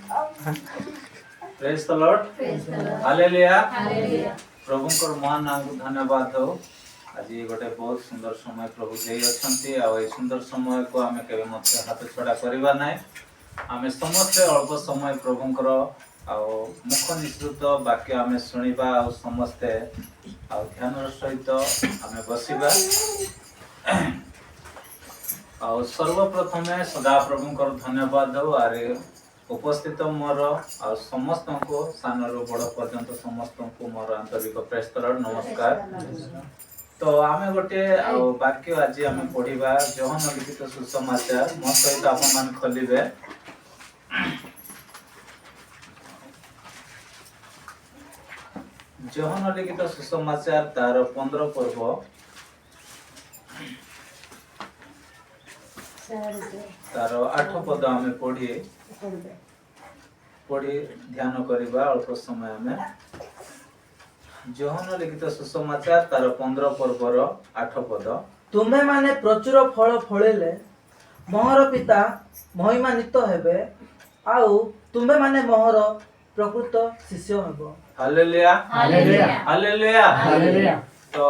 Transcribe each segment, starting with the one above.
Praise the Lord, hallelujah. प्रभु को महान नाम को धन्यवाद हो। आज गोटे बहुत सुंदर समय प्रभु दे अछंती आ ए सुंदर समय को आमे केबे मते हाथ छड़ा करबा नै। आमे समस्त अल्प समय प्रभुंकर आ मुख निश्चित वाक्य आमे सुनिबा आ समस्त आ ध्यान सहित आमे बसिबा। आ सर्वप्रथमे सदा प्रभुंकर धन्यवाद हो। आरे उपस्थित मोर आ समस्त को सानरू बड़ पर्यंत समस्त को मोर आंतरिक प्रेज द लॉर्ड नमस्कार। तो आमे गोटे वाक्य आज आमे पढ़िबा यूहन्ना लिखित सुसमाचार मो सहित आपन मान खोलिबे। यूहन्ना लिखित सुसमाचार तार 15 पर्व तार 8 पद आमे पढ़ी ध्यान करिबा। अल्प समय आमे यूहन्ना लिखित सुसमाचार तार 15 पर्वर 8 पद। तुम्हें माने प्रचुर फल फळेले मोहर पिता महिमान्वित हेबे आउ तुम्हें माने मोहर प्रकृत शिष्य हेबो। Hallelujah hallelujah hallelujah hallelujah. तो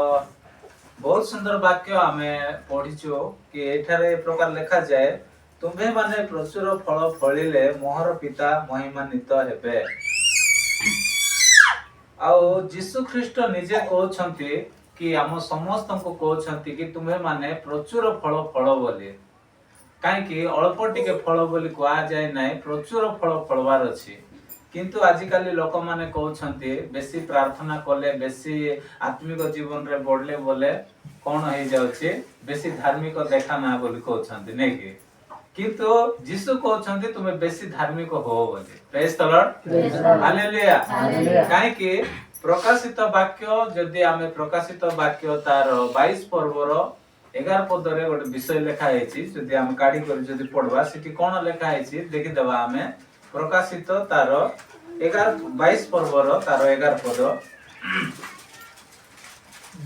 बहुत सुंदर वाक्य आमे पढ़िचो कि एठारे प्रकार लिखा जाए तुम्हें माने प्रचुर फल फळिले मोहर पिता महिमान्वित हेबे। आउ यीशु ख्रीष्ट निजे कहउछंती कि हम समस्त को कहउछंती कि तुम्हें माने प्रचुर फल फळ बोली। काहे कि अल्प टिके फल बोली कहा जाय नै, प्रचुर फल फळवार अछि। किंतु आजिकाली लोक माने कहउछंती बेसी प्रार्थना कले बेसी आत्मिक जीवन रे बढ़ले बोले कोन हे जाउछि बेसी धार्मिक देखा ना बोली कहउछंती नै कि। किंतु यीशु कहउछंती तुमे बेसी धार्मिक हो बोली। Praise the Lord hallelujah hallelujah. काहे कि प्रकाशित वाक्य जदि आमे प्रकाशित वाक्य तार 22 पर्वर 11 पद रे गोटे विषय लिखा हेछि। जदि आमे काढी कर जदि पढवा सिटी कोन लिखा हेछि देखि देबा। आमे प्रकाशित तार 22 पर्वर तार 11 पद।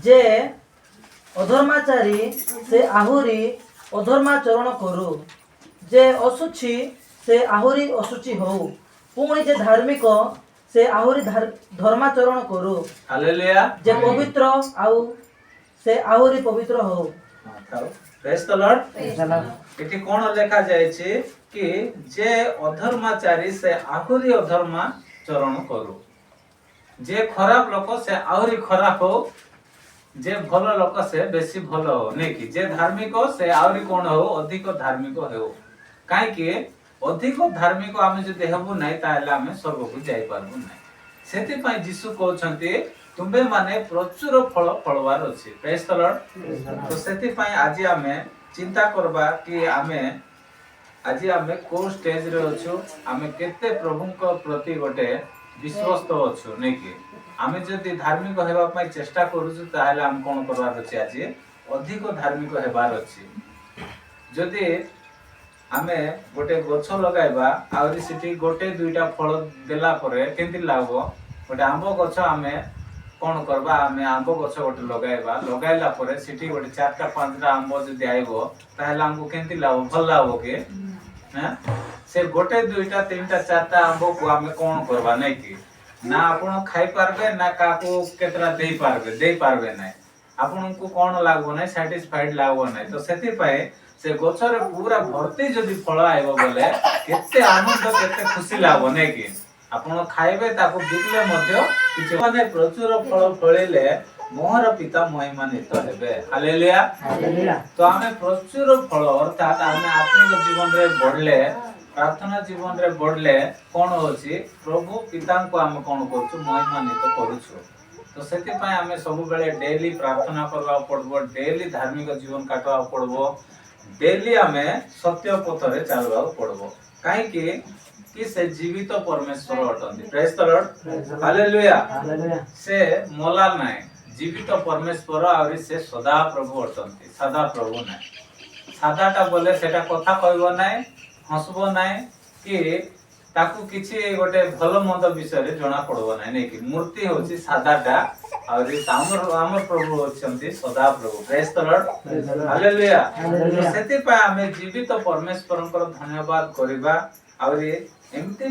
जे अधर्माचारी से आहुरी अधर्माचरण करू, जे असुची से आहुरी असुची हो, पुणी जे धार्मिक से आहुरी धर्माचरण करू। हालेलुया। जे पवित्र आउ से आहुरी पवित्र हो। Praise the Lord. एठी कोन लिखा जाय छै कि जे अधर्माचारी से आहुरी अधर्माचरण करू, जे खराब लोक से आहुरी खराब हो, जे भलो लोक से बेसी भलो हो नै कि। जे धार्मिक से आहुरी कोन हो अधिक धार्मिक हो। काहे कि अधिक धार्मिक आमे जदि हेबु नै ताले आमे स्वर्ग को जाय पारबु नै। सेति पय यीशु कहउछंती तुमे माने प्रचुर फल फळवार अछि। Praise the Lord. तो सेति पय आज आमे चिंता करबा कि आमे आज आमे को स्टेज रे अछु, आमे केते प्रभु को प्रति गोटे विश्वस्त अछु नै कि। आमे जदि धार्मिक हेबा पय चेष्टा करूछु ताले आम कोन करबार अछि आज अधिक धार्मिक हेबार अछि। जदि आमे गोटे गछ लगाइबा आउरी सिटी गोटे दुईटा फल देला परे केंति लागबो। गोटे आंबो गछ आमे कोन करबा, आमे आंबो गछ गोटे लगाइबा, लगाइला परे सिटी गोटे 4टा 5टा आंबो जदि आइबो ताले हमको केंति लागबो, भल लागबो कि हैं। से गोटे दुईटा 3टा 4टा आंबो को आमे कोन करबा नै कि ना आपण खाइ पारबे ना काको केतरा देई पारबे नै। आपण को कोन लागबो नै, सैटिस्फाइड लागबो नै। तो सेति पय से गछरे पूरा भर्ती जदि फल आइबो बोले केते आनंद केते खुशी लागबो नै कि। आपण खाइबे ताको बिकले मध्य किछ माने प्रचुर फल फळिले मोहर पिता महिमान्वित हेबे। Hallelujah hallelujah. तो आमे प्रचुर फल अर्थात आमे आत्मिक जीवन रे बढ़ले प्रार्थना जीवन रे बढ़ले कोन होछि प्रभु पिता को आमे कोन करछु महिमान्वित करूछु। तो सेति पय आमे सब बेले डेली प्रार्थना करबा पड़बो, डेली धार्मिक जीवन काटबा पड़बो, डेली आमे सत्य पथ रे चलबा पड़बो। काहे कि से जीवित परमेश्वर अटंती। Praise the Lord hallelujah hallelujah. से मोला नै जीवित परमेश्वर आउरी से सदा प्रभु अटंती, सदा प्रभु नै। सादाटा बोले सेटा कथा कहबो नै, हसबो नै कि ताकू किछि गोटे भलो मंद विषय रे जणा पड़बो नै कि। मूर्ति होछि सादाटा आउरी हमर प्रभु होछंती सदा प्रभु। Praise the Lord hallelujah. सेति पय आमे जीवित परमेश्वरंकर धन्यवाद करिबा आउरी एमती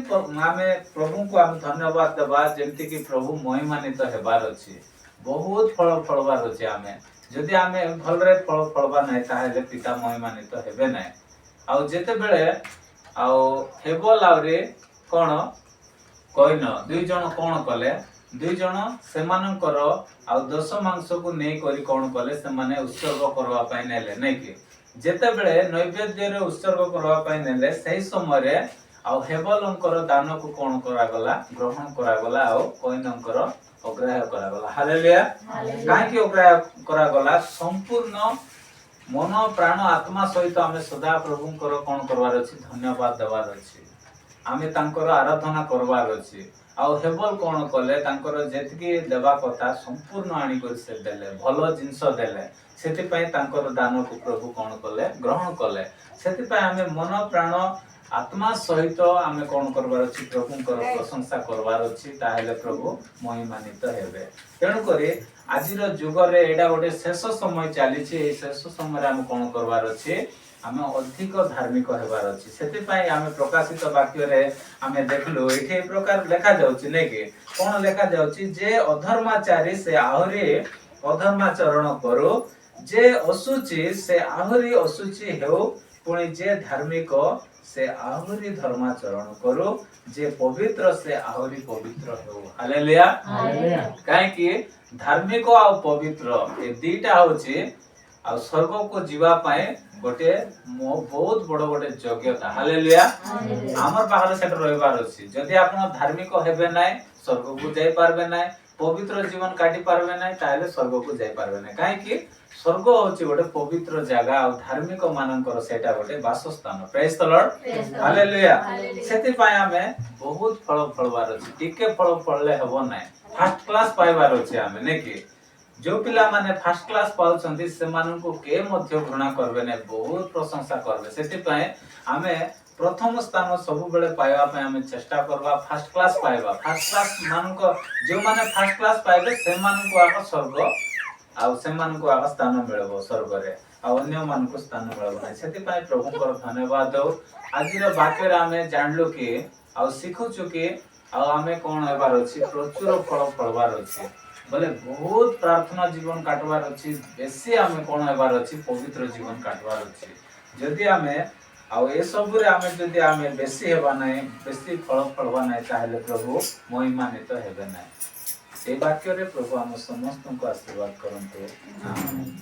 आमे प्रभु को आम धन्यवाद देबा जेमती कि प्रभु महिमानित हेबार अछि बहुत फल फलबार अछि आमे जदि आमे भलरे फल फलबा नै ताहेले पिता महिमानित हेबे नै आ जेते बेले आ हेबल आउरे कोन कइन दुई जण कोन कले दुई जण सेमानकर आ दश मांस को नै करी कोन कले से माने उत्सर्ग करबा पय नेले नै कि जेते बेले नैवेद्य रे उत्सर्ग करबा पय नेले सही समय रे आ हेबलंकर दान को कोन करा गला ग्रहण करा गला आ कइनंकर अग्राह्य करा गला हालेलुया काहे कि अग्राह्य करा गला संपूर्ण मन प्राण आत्मा सहित आमे सदा प्रभुंकर कोन करबार अछि धन्यवाद देबार अछि आमे तांकर आराधना करबार अछि आ हेबल कोन कले तांकर जेतकी देबा कथा संपूर्ण आनी कर से देले भलो जिंस देले सेति पय तांकर दान को प्रभु कोन कले ग्रहण कले सेति पय आमे मन प्राण आत्मा सहित आमे कोन करबार अछि प्रभुंकर प्रशंसा करबार अछि ताहेले प्रभु महिमानित हेबे तेणु करी आजिर जुग रे एडा गोटे शेष समय चली छी ए शेष समय रे आमे कोन करबार अछि आमे अधिक धार्मिक हेबार अछि सेति पय आमे प्रकाशित वाक्य रे आमे देखलो एठी प्रकार लेखा जाउछि नै कि कोन लेखा जाउछि जे अधर्माचारी से आहुरी अधर्माचरण करू जे असुचि से आहुरी असुचि हेउ पुणी जे धार्मिक से आहुरी धर्माचरण करू जे पवित्र से आहुरी पवित्र हेउ हालेलुया काहे कि धार्मिक आ पवित्र ए दीटा होछि आ स्वर्ग को जीवा पाए गोटे बहुत बड़ गोटे योग्यता हालेलुया हमर पाखरे सेट रहबार अछि जदि आपण धार्मिक हेबे नै स्वर्ग को जाय पारबे नै पवित्र जीवन काटी पारबे नै ताले स्वर्ग को जाय पारबे नै काहे कि स्वर्ग होछि गोटे पवित्र जगह आ धार्मिक मानकर सेटा गोटे वासस्थान प्रेज द लॉर्ड हालेलुया सेति पाए हमें बहुत फल फलबार अछि टिके फल फलले हेबो नै फर्स्ट क्लास पाइबार अछि हमें नै कि जो पिला माने फर्स्ट क्लास पाउछंती से मानन को के मध्य घृणा करबे नै बहुत प्रशंसा करबे सेति पाए हमें प्रथम स्थान सब बेले पाइबा पे हमें चेष्टा करबा फर्स्ट क्लास पाइबा फर्स्ट क्लास मान को जो माने फर्स्ट क्लास पाइबे से मान को आका स्वर्ग आ से मान को आका स्थान मिलबो स्वर्ग रे आ अन्य मान को स्थान मिलबो नै सेति पाए प्रभु को धन्यवाद दो आज रो वाक्य रे हमें जानलो कि आ सिखु चुकी आ हमें कोन हेबार अछि प्रचुर फल फलबार अछि बोले बहुत प्रार्थना जीवन काटबार अछि बेसी हमें कोन हेबार अछि पवित्र जीवन काटबार अछि जदि हमें आ ए सब रे हमें जदि हमें बेसी हेबा नै बेसी फल फलबा नै ताहेले प्रभु महिमानित हेबे नै ए वाक्य रे प्रभु हम समस्त को आशीर्वाद करंतु आमीन।